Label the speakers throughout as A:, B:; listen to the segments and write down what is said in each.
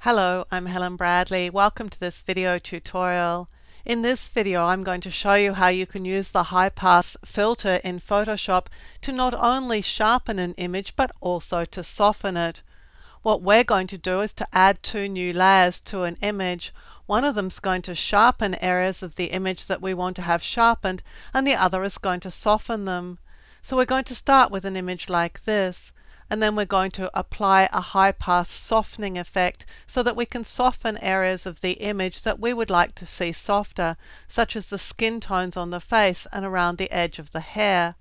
A: Hello, I'm Helen Bradley. Welcome to this video tutorial. In this video, I'm going to show you how you can use the high pass filter in Photoshop to not only sharpen an image but also to soften it. What we're going to do is to add two new layers to an image. One of them is going to sharpen areas of the image that we want to have sharpened, and the other is going to soften them. So we're going to start with an image like this, and then we're going to apply a high pass softening effect so that we can soften areas of the image that we would like to see softer, such as the skin tones on the face and around the edge of the hair.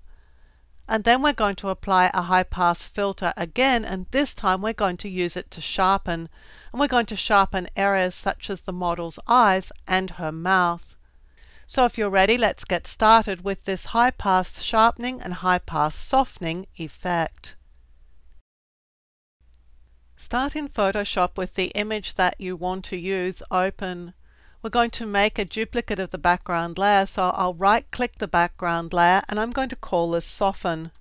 A: And then we're going to apply a high pass filter again, and this time we're going to use it to sharpen. And we're going to sharpen areas such as the model's eyes and her mouth. So if you're ready, let's get started with this high pass sharpening and high pass softening effect. Start in Photoshop with the image that you want to use open. We're going to make a duplicate of the background layer, so I'll right-click the background layer and I'm going to call this Soften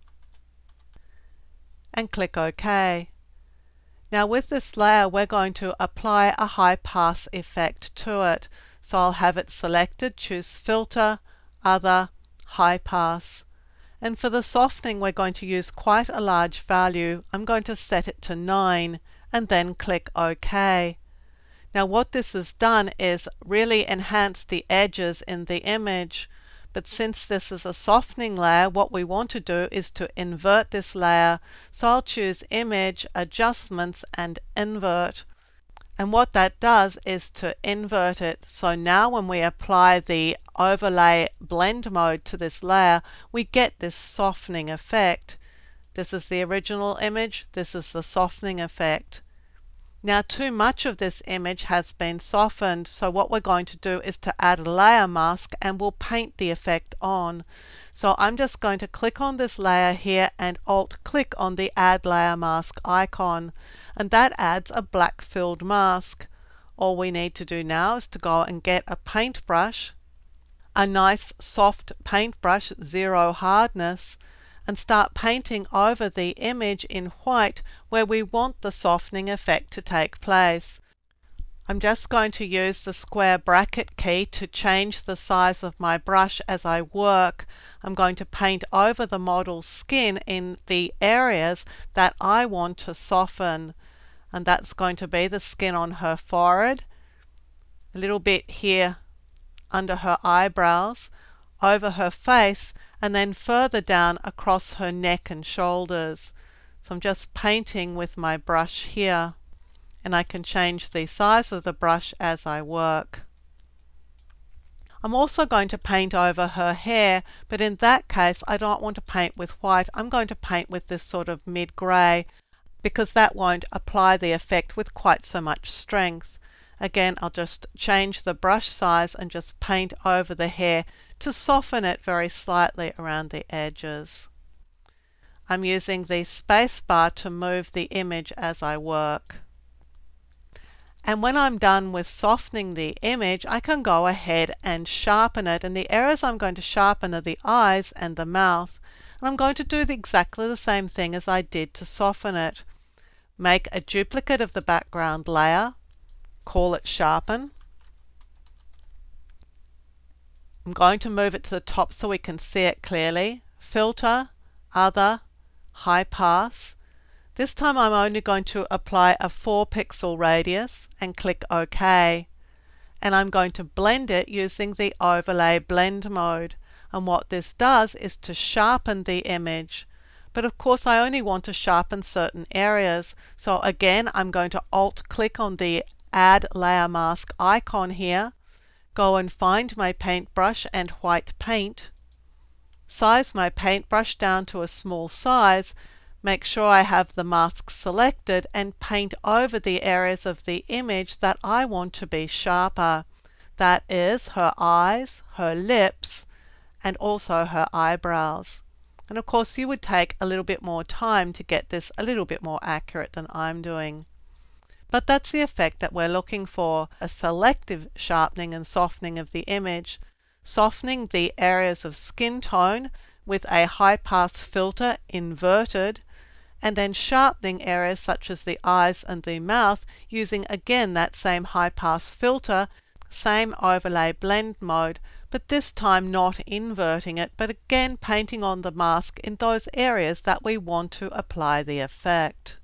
A: and click OK. Now with this layer we're going to apply a high pass effect to it. So I'll have it selected, choose Filter, Other, High Pass. And for the softening we're going to use quite a large value. I'm going to set it to 9 and then click OK. Now what this has done is really enhance the edges in the image. But since this is a softening layer, what we want to do is to invert this layer. So I'll choose Image, Adjustments and Invert. And what that does is to invert it. So now when we apply the overlay blend mode to this layer, we get this softening effect. This is the original image, this is the softening effect. Now too much of this image has been softened, so what we're going to do is to add a layer mask and we'll paint the effect on. So I'm just going to click on this layer here and Alt click on the Add Layer Mask icon, and that adds a black filled mask. All we need to do now is to go and get a paintbrush, a nice soft paintbrush, 0 hardness, and start painting over the image in white where we want the softening effect to take place. I'm just going to use the square bracket key to change the size of my brush as I work. I'm going to paint over the model's skin in the areas that I want to soften, and that's going to be the skin on her forehead, a little bit here under her eyebrows, over her face, and then further down across her neck and shoulders. So I'm just painting with my brush here, and I can change the size of the brush as I work. I'm also going to paint over her hair, but in that case I don't want to paint with white. I'm going to paint with this sort of mid-grey because that won't apply the effect with quite so much strength. Again, I'll just change the brush size and just paint over the hair to soften it very slightly around the edges. I'm using the space bar to move the image as I work. And when I'm done with softening the image, I can go ahead and sharpen it. And the areas I'm going to sharpen are the eyes and the mouth. And I'm going to do exactly the same thing as I did to soften it. Make a duplicate of the background layer, call it Sharpen. I'm going to move it to the top so we can see it clearly. Filter, Other, High Pass. This time I'm only going to apply a 4 pixel radius and click OK. And I'm going to blend it using the Overlay Blend mode. And what this does is to sharpen the image. But of course I only want to sharpen certain areas. So again I'm going to Alt click on the Add Layer Mask icon here. Go and find my paintbrush and white paint. Size my paintbrush down to a small size. Make sure I have the mask selected and paint over the areas of the image that I want to be sharper. That is her eyes, her lips, and also her eyebrows. And of course you would take a little bit more time to get this a little bit more accurate than I'm doing. But that's the effect that we're looking for, a selective sharpening and softening of the image, softening the areas of skin tone with a high pass filter inverted, and then sharpening areas such as the eyes and the mouth using again that same high pass filter, same overlay blend mode, but this time not inverting it, but again painting on the mask in those areas that we want to apply the effect.